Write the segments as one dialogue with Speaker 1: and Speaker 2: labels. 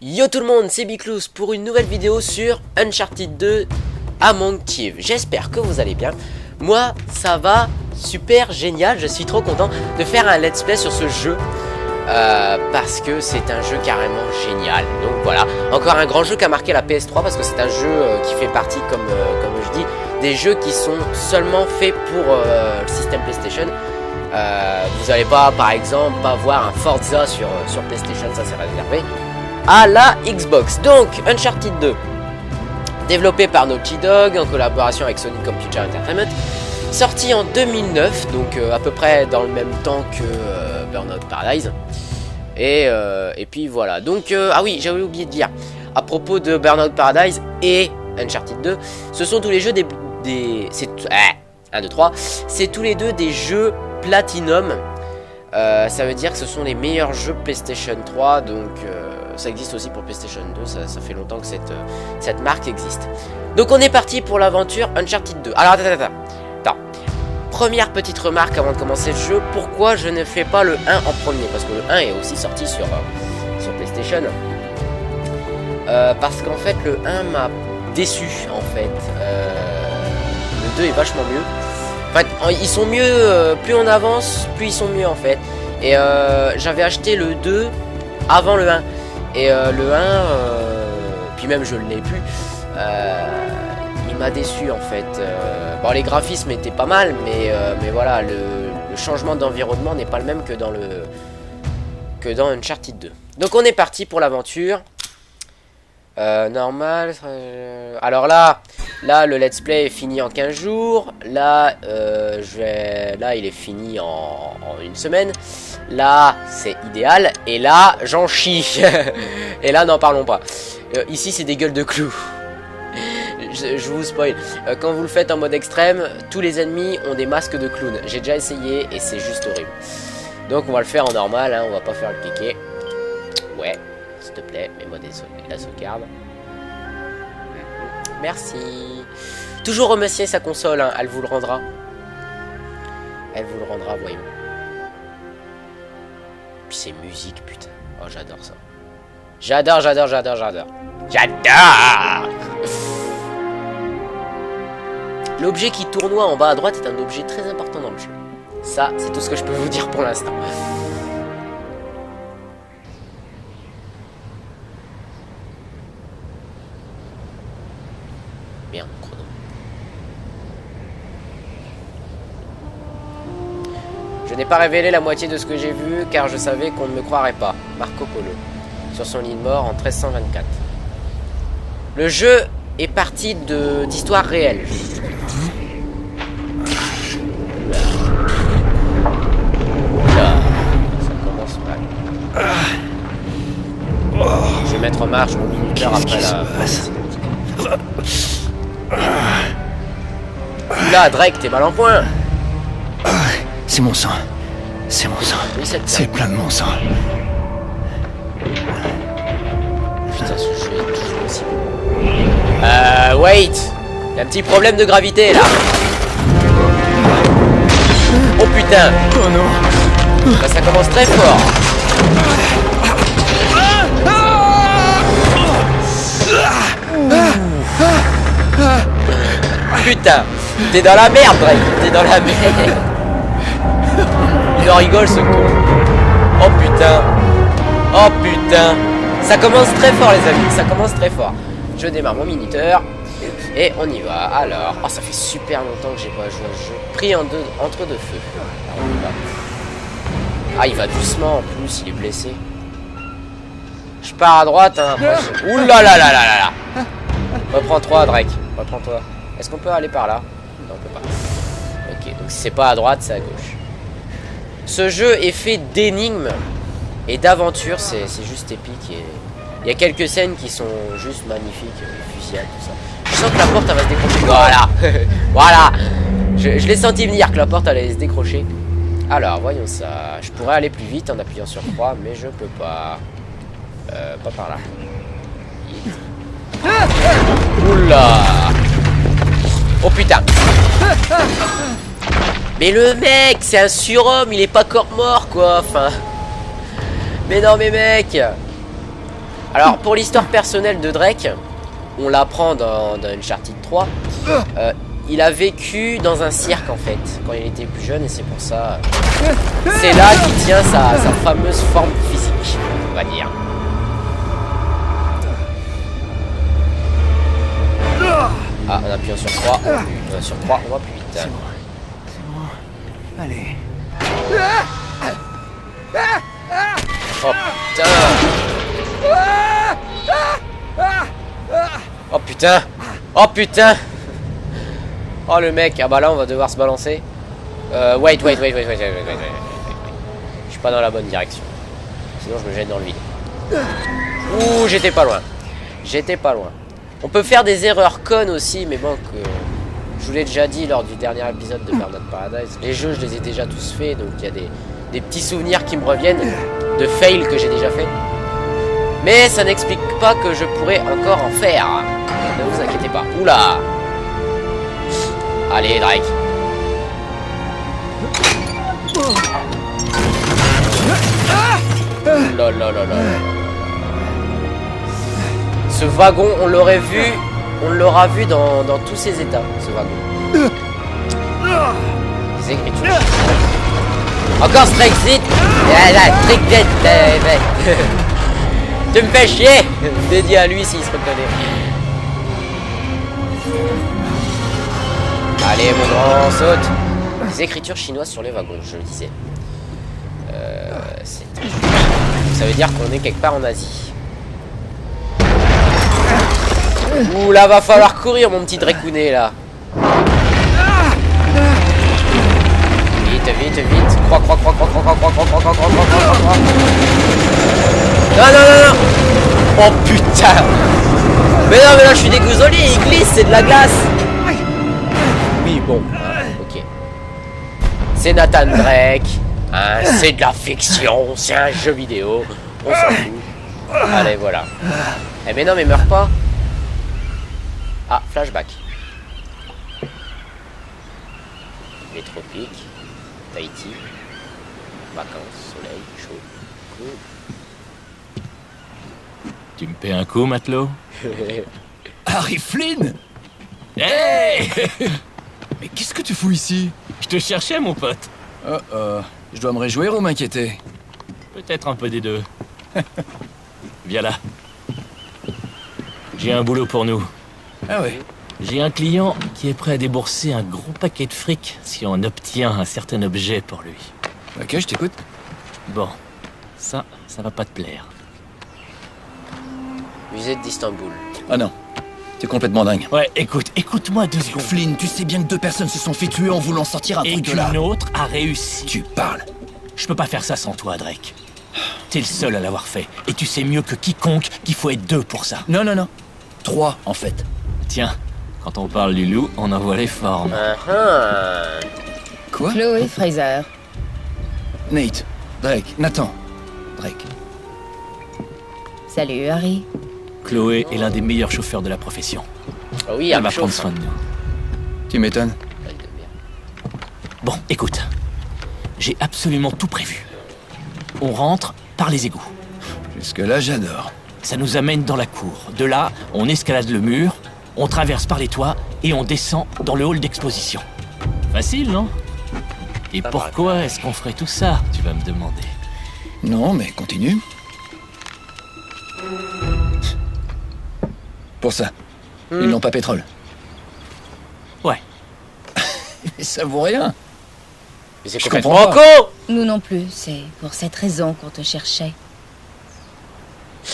Speaker 1: Yo tout le monde, c'est Biclous pour une nouvelle vidéo sur Uncharted 2 Among Thieves. J'espère que vous allez bien. Moi, ça va super génial. Je suis trop content de faire un let's play sur ce jeu. Parce que c'est un jeu carrément génial. Donc voilà, encore un grand jeu qui a marqué la PS3 parce que c'est un jeu qui fait partie, comme je dis, des jeux qui sont seulement faits pour le système PlayStation. Vous n'allez pas, par exemple, pas voir un Forza sur PlayStation, ça c'est réservé à la Xbox. Donc, Uncharted 2, développé par Naughty Dog en collaboration avec Sony Computer Entertainment, sorti en 2009, donc à peu près dans le même temps que Burnout Paradise. Et puis voilà. Donc, ah oui, j'avais oublié de dire, à propos de Burnout Paradise et Uncharted 2, ce sont tous les jeux c'est 1, 2, 3. C'est tous les deux des jeux Platinum. Ça veut dire que ce sont les meilleurs jeux PlayStation 3. Donc ça existe aussi pour PlayStation 2. Ça fait longtemps que cette marque existe. Donc on est parti pour l'aventure Uncharted 2. Alors attends. Première petite remarque avant de commencer le jeu. Pourquoi je ne fais pas le 1 en premier? Parce que le 1 est aussi sorti sur PlayStation. Parce qu'en fait le 1 m'a déçu en fait. Le 2 est vachement mieux. En fait, ils sont mieux, plus on avance, plus ils sont mieux en fait. Et j'avais acheté le 2 avant le 1. Et le 1, puis même je ne l'ai plus, il m'a déçu en fait. Bon, les graphismes étaient pas mal, mais voilà, le changement d'environnement n'est pas le même que dans Uncharted 2. Donc on est parti pour l'aventure. Normal. Alors là, le let's play est fini en 15 jours. Là, là, il est fini en une semaine. Là, c'est idéal. Et là, j'en chie. Et là, n'en parlons pas. Ici, c'est des gueules de clous. Je vous spoil. Quand vous le faites en mode extrême, tous les ennemis ont des masques de clown. J'ai déjà essayé et c'est juste horrible. Donc, on va le faire en normal. Hein, on va pas faire le piqué. Ouais. S'il te plaît, mets-moi la sauvegarde. Merci. Toujours remercier sa console, hein, elle vous le rendra. Elle vous le rendra, voyons. Puis c'est musique, putain. Oh, j'adore ça. J'adore. L'objet qui tournoie en bas à droite est un objet très important dans le jeu. Ça, c'est tout ce que je peux vous dire pour l'instant. Merde, chrono. Je n'ai pas révélé la moitié de ce que j'ai vu car je savais qu'on ne me croirait pas. Marco Polo. Sur son lit de mort en 1324. Le jeu est parti d'histoires réelles. Ça commence mal. Je vais mettre en marche mon minuteur après la... Là, Drake, t'es mal en point.
Speaker 2: C'est mon sang. C'est mon sang.
Speaker 1: Oui,
Speaker 2: c'est plein de mon sang.
Speaker 1: Putain, ce jeu est toujours aussi beau. Wait. Il y a un petit problème de gravité, là. Oh, putain.
Speaker 2: Oh non.
Speaker 1: Bah, ça commence très fort. Putain, t'es dans la merde, Drake. T'es dans la merde. Il en rigole, ce con. Oh putain. Oh putain. Ça commence très fort, les amis. Ça commence très fort. Je démarre mon minuteur. Et on y va. Alors. Oh, ça fait super longtemps que j'ai pas joué à ce jeu. Pris entre deux feux. Alors, on y va. Ah, il va doucement en plus. Il est blessé. Je pars à droite. Hein. Ouh là là là là là là. Reprends-toi, Drake. Reprends-toi. Est-ce qu'on peut aller par là? Non, on peut pas. Ok, donc si c'est pas à droite, c'est à gauche. Ce jeu est fait d'énigmes et d'aventures, c'est juste épique. Et il y a quelques scènes qui sont juste magnifiques, les fusillades, tout ça. Je sens que la porte elle va se décrocher. Voilà. Voilà. Je l'ai senti venir que la porte allait se décrocher. Alors, voyons ça. Je pourrais aller plus vite en appuyant sur croix, mais je peux pas. Pas par là. Oula. Oh putain. Mais le mec, c'est un surhomme, il est pas corps mort quoi. Enfin. Mais non mais mec. Alors, pour l'histoire personnelle de Drake, on l'apprend dans Uncharted 3. Il a vécu dans un cirque en fait, quand il était plus jeune, et c'est pour ça. C'est là qu'il tient sa fameuse forme physique, on va dire. Ah, en appuyant sur 3, sur 3, on va plus vite.
Speaker 2: C'est bon. Allez.
Speaker 1: Oh putain! Oh putain! Oh putain! Oh le mec, ah bah là on va devoir se balancer. Wait. Je suis pas dans la bonne direction. Sinon je me jette dans le vide. Ouh, j'étais pas loin. On peut faire des erreurs connes aussi, mais bon, que je vous l'ai déjà dit lors du dernier épisode de Burnout Paradise. Les jeux, je les ai déjà tous faits, donc il y a des petits souvenirs qui me reviennent de fails que j'ai déjà fait. Mais ça n'explique pas que je pourrais encore en faire. Ne vous inquiétez pas. Oula! Allez, Drake. Ce wagon, on l'aurait vu, on l'aura vu dans tous ses états, ce wagon. Les écritures. Encore Strexit. Tu me fais chier. Dédié à lui s'il se reconnaît. Allez mon grand, saute. Les écritures chinoises sur les wagons, je le disais. Ça veut dire qu'on est quelque part en Asie. Ouh là, va falloir courir mon petit Drakounet là. Vite. Croix. Non. Oh putain. Mais non, mais là je suis dégoûté, il glisse, c'est de la glace. Oui, bon, ok. C'est Nathan Drake, hein, c'est de la fiction, c'est un jeu vidéo, on s'en fout. Allez, voilà. Eh mais non, mais meurs pas. Ah, flashback. Les tropiques, Tahiti, vacances, soleil, chaud, cool.
Speaker 3: Tu me paies un coup, matelot?
Speaker 2: Harry Flynn!
Speaker 3: Hey!
Speaker 2: Mais qu'est-ce que tu fous ici?
Speaker 3: Je te cherchais, mon pote.
Speaker 2: Je dois me réjouir ou m'inquiéter?
Speaker 3: Peut-être un peu des deux. Viens là. J'ai un boulot pour nous.
Speaker 2: Ah ouais?
Speaker 3: J'ai un client qui est prêt à débourser un gros paquet de fric si on obtient un certain objet pour lui.
Speaker 2: Ok, je t'écoute.
Speaker 3: Bon, ça va pas te plaire.
Speaker 1: Musée d'Istanbul.
Speaker 2: Ah non, t'es complètement dingue.
Speaker 3: Ouais, écoute-moi 2 secondes.
Speaker 2: Flynn, tu sais bien que 2 personnes se sont fait tuer en voulant sortir un
Speaker 3: Et
Speaker 2: truc de là.
Speaker 3: qu'une autre a réussi.
Speaker 2: Tu parles.
Speaker 3: Je peux pas faire ça sans toi, Drake. T'es le seul à l'avoir fait. Et tu sais mieux que quiconque qu'il faut être 2 pour ça.
Speaker 2: Non. 3, en fait.
Speaker 3: Tiens, quand on parle du loup, on en voit les formes.
Speaker 2: Quoi?
Speaker 4: Chloé Fraser.
Speaker 2: Nate. Drake. Nathan. Drake.
Speaker 4: Salut Harry.
Speaker 3: Chloé est l'un des meilleurs chauffeurs de la profession.
Speaker 1: Ah oui,
Speaker 3: Elle va prendre soin de nous.
Speaker 2: Tu m'étonnes.
Speaker 3: Bon, écoute. J'ai absolument tout prévu. On rentre par les égouts.
Speaker 2: Jusque-là, j'adore.
Speaker 3: Ça nous amène dans la cour. De là, on escalade le mur, on traverse par les toits et on descend dans le hall d'exposition. Facile, non? Et pourquoi est-ce qu'on ferait tout ça, tu vas me demander?
Speaker 2: Non, mais continue. Pour ça. Ils n'ont pas pétrole.
Speaker 3: Ouais.
Speaker 2: Mais ça vaut rien.
Speaker 1: Mais c'est
Speaker 2: Je
Speaker 1: complètement
Speaker 2: comprends pas.
Speaker 1: con.
Speaker 4: Nous non plus, c'est pour cette raison qu'on te cherchait.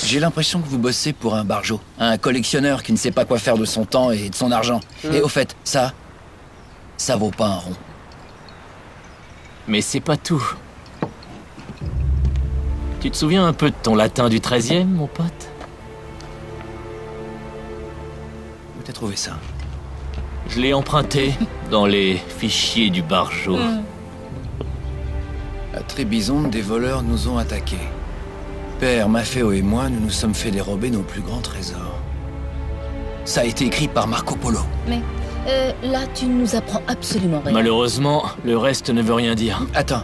Speaker 2: J'ai l'impression que vous bossez pour un barjot. Un collectionneur qui ne sait pas quoi faire de son temps et de son argent. Et au fait, ça vaut pas un rond.
Speaker 3: Mais c'est pas tout. Tu te souviens un peu de ton latin du 13e, mon pote?
Speaker 2: Où t'as trouvé ça?
Speaker 3: Je l'ai emprunté dans les fichiers du barjot.
Speaker 2: À Trébizonde, des voleurs nous ont attaqués. Père, Maffeo et moi, nous nous sommes fait dérober nos plus grands trésors. Ça a été écrit par Marco Polo.
Speaker 4: Mais là, tu nous apprends absolument rien.
Speaker 3: Malheureusement, le reste ne veut rien dire.
Speaker 2: Attends.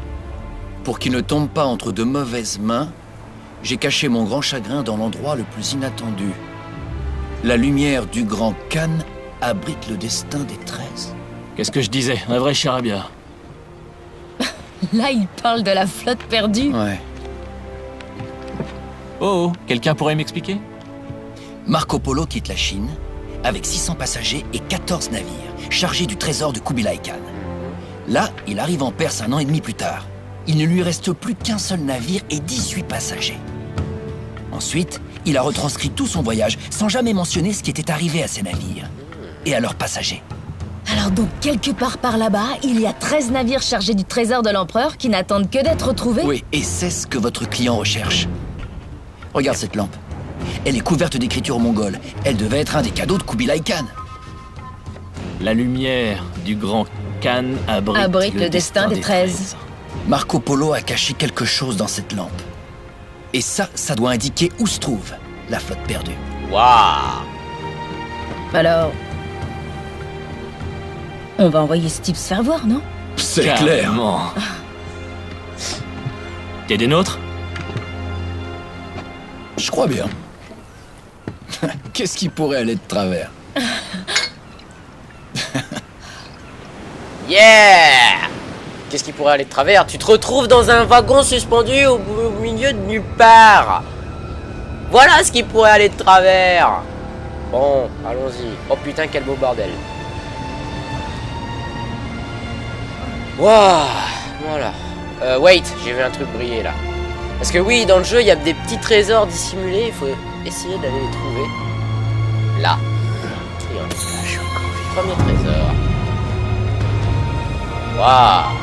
Speaker 2: Pour qu'il ne tombe pas entre de mauvaises mains, j'ai caché mon grand chagrin dans l'endroit le plus inattendu. La lumière du grand Khan abrite le destin des 13.
Speaker 3: Qu'est-ce que je disais? Un vrai charabia.
Speaker 4: Là, il parle de la flotte perdue.
Speaker 2: Ouais.
Speaker 3: Oh, quelqu'un pourrait m'expliquer?
Speaker 2: Marco Polo quitte la Chine avec 600 passagers et 14 navires chargés du trésor de Kubilai Khan. Là, il arrive en Perse un an et demi plus tard. Il ne lui reste plus qu'un seul navire et 18 passagers. Ensuite, il a retranscrit tout son voyage sans jamais mentionner ce qui était arrivé à ses navires et à leurs passagers.
Speaker 4: Alors donc, quelque part par là-bas, il y a 13 navires chargés du trésor de l'empereur qui n'attendent que d'être retrouvés.
Speaker 2: Oui, et c'est ce que votre client recherche. Regarde cette lampe. Elle est couverte d'écritures mongoles. Elle devait être un des cadeaux de Kubilai Khan.
Speaker 3: La lumière du grand Khan abrite
Speaker 4: Le destin des 13.
Speaker 2: Marco Polo a caché quelque chose dans cette lampe. Et ça doit indiquer où se trouve la flotte perdue.
Speaker 1: Waouh.
Speaker 4: Alors... on va envoyer ce type se faire voir, non?
Speaker 2: C'est
Speaker 3: Carrément. T'es des nôtres?
Speaker 2: Je crois bien. Qu'est-ce qui pourrait aller de travers?
Speaker 1: Yeah. Qu'est-ce qui pourrait aller de travers? Tu te retrouves dans un wagon suspendu au milieu de nulle part. Voilà ce qui pourrait aller de travers. Bon, allons-y. Oh putain, quel beau bordel. Waouh. Voilà. Wait, j'ai vu un truc briller là. Parce que oui, dans le jeu, il y a des petits trésors dissimulés. Il faut essayer d'aller les trouver. Là. Triangle flash. Premier trésor. Waouh.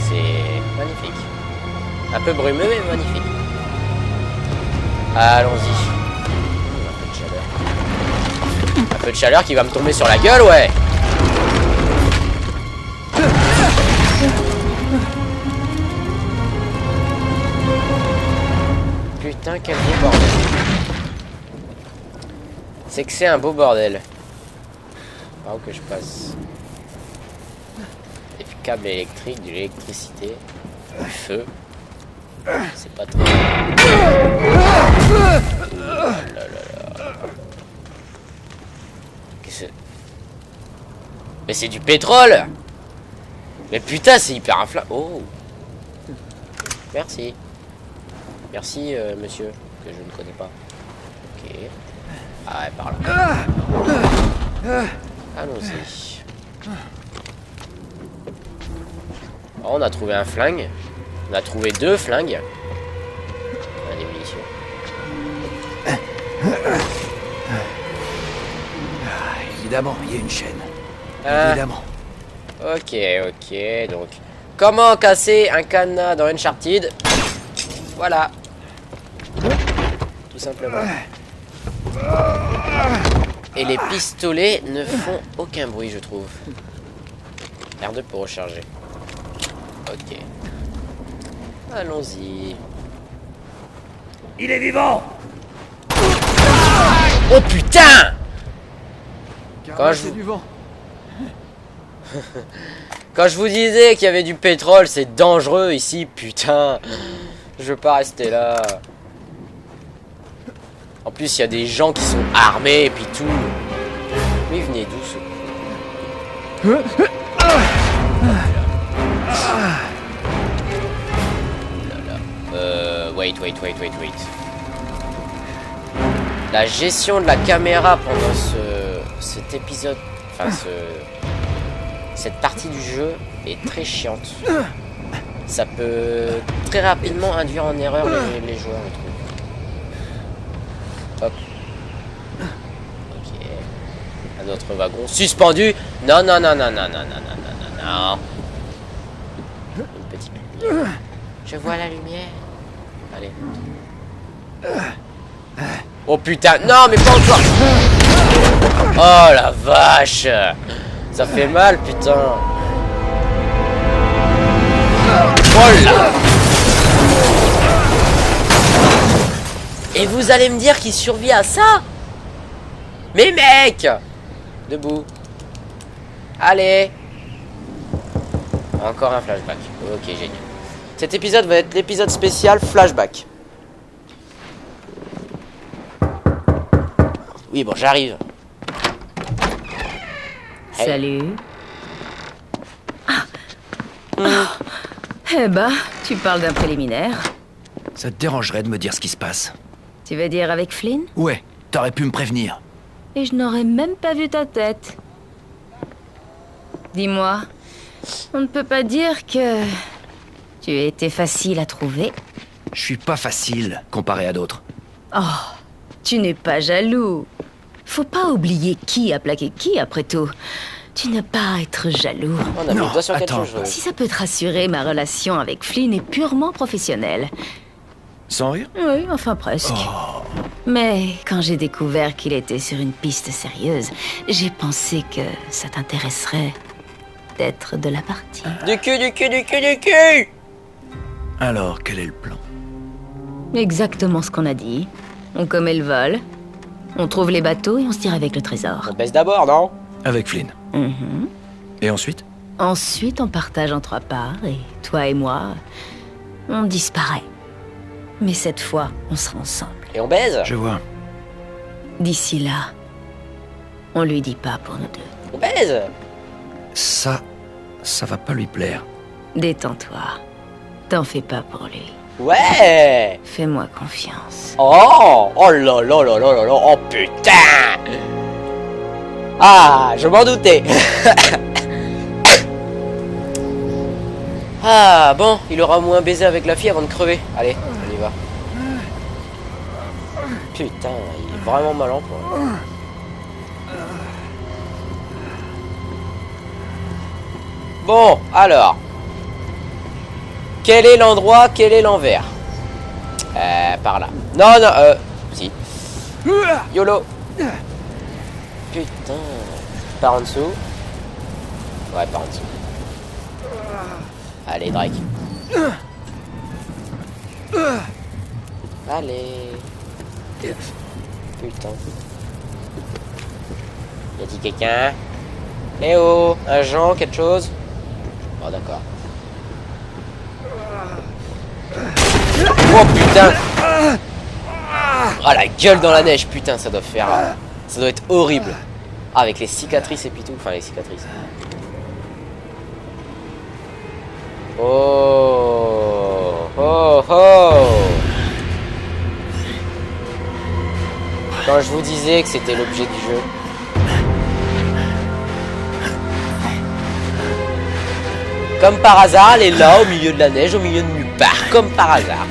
Speaker 1: C'est magnifique. Un peu brumeux, mais magnifique. Allons-y. Un peu de chaleur. Un peu de chaleur qui va me tomber sur la gueule, ouais. Putain, quel beau bordel. C'est que c'est un beau bordel. Par où que je passe? Des câbles électriques, de l'électricité, du feu. C'est pas trop. Qu'est-ce que... Mais c'est du pétrole! Mais putain, c'est hyper inflammable. Oh! Merci. Merci, monsieur, que je ne connais pas. Ok. Ah ouais, par là. Allons-y. Oh, on a trouvé un flingue. On a trouvé 2 flingues. Ah, des munitions.
Speaker 2: Évidemment, il y a une chaîne.
Speaker 1: Ah.
Speaker 2: Évidemment.
Speaker 1: Ok, ok, donc... Comment casser un cadenas dans Uncharted? Voilà. Tout simplement. Et les pistolets ne font aucun bruit, je trouve. R2 pour recharger. Ok. Allons-y.
Speaker 5: Il est vivant!
Speaker 1: Oh putain! Quand je...
Speaker 5: du vent.
Speaker 1: Quand je vous disais qu'il y avait du pétrole, c'est dangereux ici, putain. Je veux pas rester là. En plus, il y a des gens qui sont armés et puis tout. Mais venez d'où ce... Wait. La gestion de la caméra pendant cet épisode, enfin cette partie du jeu est très chiante. Ça peut très rapidement induire en erreur les joueurs, je trouve. Hop. Ok. Un autre wagon suspendu. Non. Une petite lumière. Je vois la lumière. Allez. Oh putain, non mais pas encore. Oh la vache. Ça fait mal, putain. Oh là. Et vous allez me dire qu'il survit à ça? Mais mec! Debout. Allez. Encore un flashback. Ok, génial. Cet épisode va être l'épisode spécial flashback. Oui, bon, j'arrive. Hey.
Speaker 4: Salut. Eh ben, tu parles d'un préliminaire.
Speaker 2: Ça te dérangerait de me dire ce qui se passe?
Speaker 4: Tu veux dire avec Flynn?
Speaker 2: Ouais, t'aurais pu me prévenir.
Speaker 4: Et je n'aurais même pas vu ta tête. Dis-moi, on ne peut pas dire que tu as été facile à trouver.
Speaker 2: Je suis pas facile, comparé à d'autres.
Speaker 4: Oh, tu n'es pas jaloux. Faut pas oublier qui a plaqué qui, après tout. Tu n'as pas à être jaloux.
Speaker 1: On a mis
Speaker 2: Non,
Speaker 1: le doigt sur quelque
Speaker 2: attends.
Speaker 1: chose.
Speaker 4: Si ça peut te rassurer, ma relation avec Flynn est purement professionnelle.
Speaker 2: Sans rire?
Speaker 4: Oui, enfin presque. Mais quand j'ai découvert qu'il était sur une piste sérieuse, j'ai pensé que ça t'intéresserait d'être de la partie.
Speaker 1: Du cul, du cul, du cul, du cul!
Speaker 2: Alors, quel est le plan?
Speaker 4: Exactement ce qu'on a dit. On commet le vol, on trouve les bateaux et on se tire avec le trésor.
Speaker 1: On baisse d'abord, non?
Speaker 2: Avec Flynn.
Speaker 4: Mhm.
Speaker 2: Et ensuite?
Speaker 4: Ensuite, on partage en 3 parts et toi et moi, on disparaît. Mais cette fois, on sera ensemble.
Speaker 1: Et on baise?
Speaker 2: Je vois.
Speaker 4: D'ici là, on lui dit pas pour nous deux.
Speaker 1: On baise?
Speaker 2: Ça va pas lui plaire.
Speaker 4: Détends-toi. T'en fais pas pour lui.
Speaker 1: Ouais!
Speaker 4: Fais-moi confiance.
Speaker 1: Oh! Oh là là là là là là! Oh putain! Ah, je m'en doutais! Ah, bon, il aura au moins baisé avec la fille avant de crever. Allez, on y va. Putain, il est vraiment mal en point. Bon, alors. Quel est l'endroit, quel est l'envers? Par là. Non, non, si. YOLO. Putain. Par en dessous. Ouais, par en dessous. Allez, Drake. Allez. Putain. Y a-t-il quelqu'un? Eh oh, un Jean, quelque chose? Oh, d'accord. Oh putain! Oh la gueule dans la neige, putain, ça doit faire. Ça doit être horrible. Ah, avec les cicatrices et puis tout. Enfin, les cicatrices. Oh! Oh oh! Quand je vous disais que c'était l'objet du jeu. Comme par hasard, elle est là, au milieu de la neige, au milieu de nulle part, comme par hasard.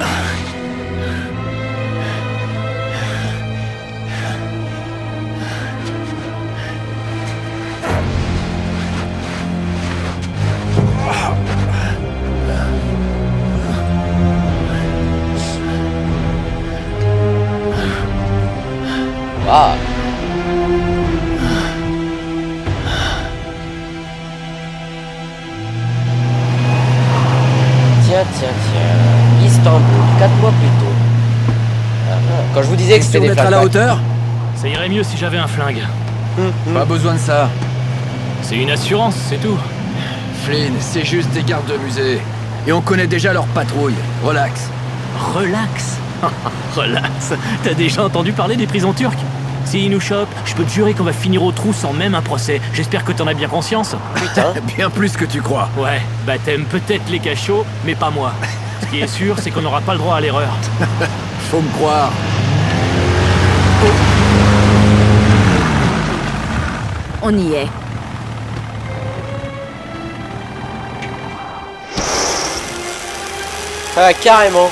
Speaker 1: Waouh. Tiens. Istanbul, 4 mois plus tôt. Quand je vous disais que c'était des
Speaker 2: d'être à la
Speaker 1: flashbacks.
Speaker 2: hauteur?
Speaker 3: Ça irait mieux si j'avais un flingue.
Speaker 2: Pas besoin de ça.
Speaker 3: C'est une assurance, c'est tout.
Speaker 2: Flynn, c'est juste des gardes de musée. Et on connaît déjà leur patrouille. Relax.
Speaker 3: Relax. Relax. T'as déjà entendu parler des prisons turques? S'ils nous chopent, je peux te jurer qu'on va finir au trou sans même un procès. J'espère que t'en as bien conscience.
Speaker 1: Putain.
Speaker 2: Bien plus que tu crois.
Speaker 3: Ouais, bah t'aimes peut-être les cachots, mais pas moi. Ce qui est sûr, c'est qu'on n'aura pas le droit à l'erreur.
Speaker 2: Faut me croire.
Speaker 4: On y est.
Speaker 1: Ah, carrément.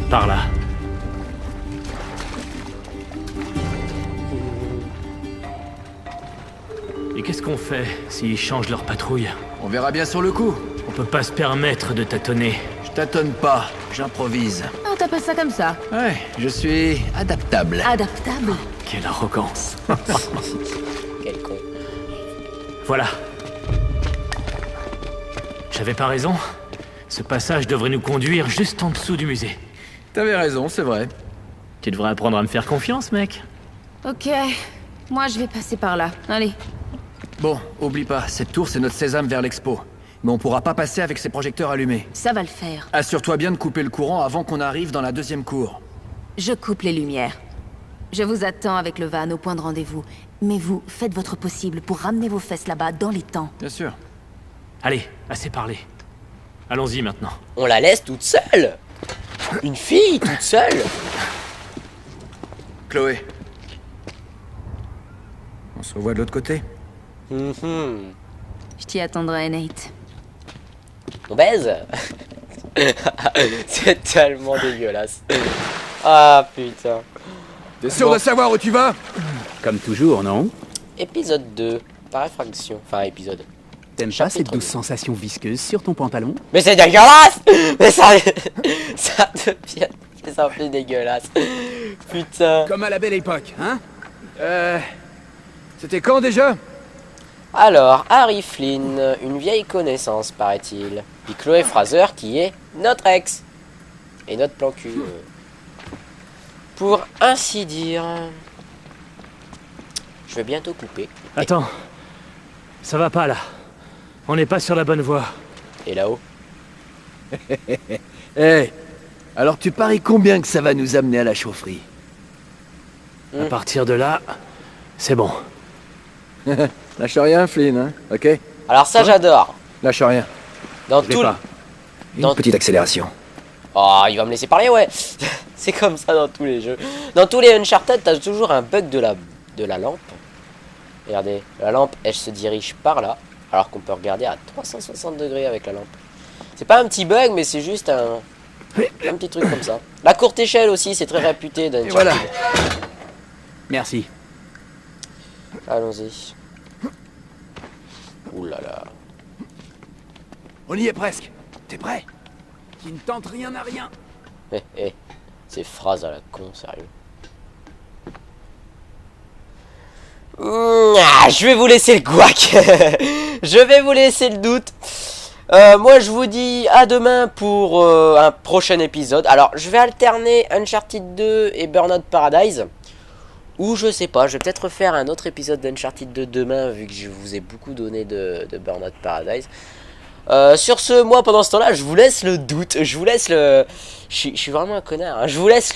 Speaker 3: Par là. Et qu'est-ce qu'on fait s'ils changent leur patrouille?
Speaker 2: On verra bien sur le coup.
Speaker 3: On peut pas se permettre de tâtonner.
Speaker 2: Je tâtonne pas, j'improvise.
Speaker 4: On t'appelle ça comme ça.
Speaker 2: Ouais, je suis adaptable.
Speaker 4: Adaptable.
Speaker 3: Quelle arrogance.
Speaker 1: Quel con.
Speaker 3: Voilà. J'avais pas raison. Ce passage devrait nous conduire juste en dessous du musée.
Speaker 2: T'avais raison, c'est vrai.
Speaker 3: Tu devrais apprendre à me faire confiance, mec.
Speaker 4: Ok. Moi, je vais passer par là. Allez.
Speaker 2: Bon, oublie pas, cette tour c'est notre sésame vers l'expo. Mais on pourra pas passer avec ces projecteurs allumés.
Speaker 4: Ça va le faire.
Speaker 2: Assure-toi bien de couper le courant avant qu'on arrive dans la deuxième cour.
Speaker 4: Je coupe les lumières. Je vous attends avec le van au point de rendez-vous. Mais vous, faites votre possible pour ramener vos fesses là-bas dans les temps.
Speaker 2: Bien sûr.
Speaker 3: Allez, assez parlé. Allons-y maintenant.
Speaker 1: On la laisse toute seule. Une fille toute seule.
Speaker 2: Chloé. On se revoit de l'autre côté.
Speaker 1: Mhm.
Speaker 4: Je t'y attendrai, Nate.
Speaker 1: On baise. C'est tellement dégueulasse. Ah putain.
Speaker 2: T'es sûr de savoir où tu vas?
Speaker 6: Comme toujours, non?
Speaker 1: Épisode 2. Par effraction. Enfin, épisode.
Speaker 6: T'aimes pas
Speaker 1: Chapitre
Speaker 6: cette douce
Speaker 1: 2.
Speaker 6: sensation visqueuse sur ton pantalon?
Speaker 1: Mais c'est dégueulasse. Mais ça... ça devient... C'est un peu dégueulasse. Putain.
Speaker 2: Comme à la belle époque, hein? C'était quand déjà?
Speaker 1: Alors, Harry Flynn, une vieille connaissance, paraît-il. Puis Chloé Fraser, qui est notre ex. Et notre plan cul. Pour ainsi dire. Je vais bientôt couper.
Speaker 3: Attends. Ça va pas là. On n'est pas sur la bonne voie.
Speaker 1: Et là-haut.
Speaker 2: Eh, alors tu paries combien que ça va nous amener à la chaufferie?
Speaker 3: À partir de là, c'est bon.
Speaker 2: Lâche rien, Flynn, hein, ok?
Speaker 1: Alors ça, j'adore.
Speaker 2: Lâche rien.
Speaker 1: Dans
Speaker 2: Je l'ai
Speaker 1: tout...
Speaker 2: pas. Une
Speaker 1: Dans-
Speaker 2: petite accélération.
Speaker 1: Oh, il va me laisser parler, ouais. C'est comme ça dans tous les jeux. Dans tous les Uncharted, t'as toujours un bug de la lampe. Regardez, la lampe, elle se dirige par là. Alors qu'on peut regarder à 360 degrés avec la lampe. C'est pas un petit bug, mais c'est juste un petit truc comme ça. La courte échelle aussi, c'est très réputé d'Uncharted.
Speaker 2: voilà.
Speaker 6: Merci.
Speaker 1: Allons-y. Ouh là là.
Speaker 2: On y est presque. T'es prêt? Qui ne tente rien à rien.
Speaker 1: Ces phrases à la con, sérieux. Je vais vous laisser le guac. Je vais vous laisser le doute. Moi je vous dis à demain pour un prochain épisode. Alors je vais alterner Uncharted 2 et Burnout Paradise. Ou je sais pas, je vais peut-être refaire un autre épisode d'Uncharted 2 demain, vu que je vous ai beaucoup donné de Burnout Paradise. Sur ce, moi pendant ce temps-là, je vous laisse le doute. Je vous laisse le... Je suis vraiment un connard, hein. Je vous laisse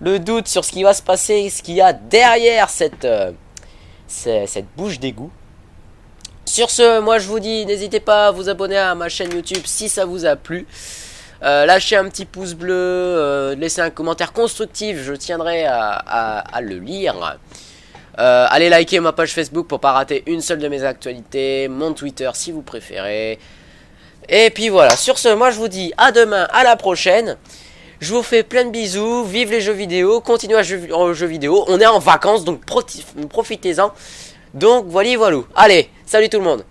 Speaker 1: le doute sur ce qui va se passer, ce qu'il y a derrière cette bouche d'égout. Sur ce, moi je vous dis, n'hésitez pas à vous abonner à ma chaîne YouTube si ça vous a plu. Lâchez un petit pouce bleu, laissez un commentaire constructif, je tiendrai à le lire. Allez liker ma page Facebook pour pas rater une seule de mes actualités, mon Twitter si vous préférez. Et puis voilà, sur ce, moi je vous dis à demain, à la prochaine. Je vous fais plein de bisous, vive les jeux vidéo, continuez à jouer aux jeux vidéo. On est en vacances, donc profitez-en. Donc voilà, voilà. Allez, salut tout le monde.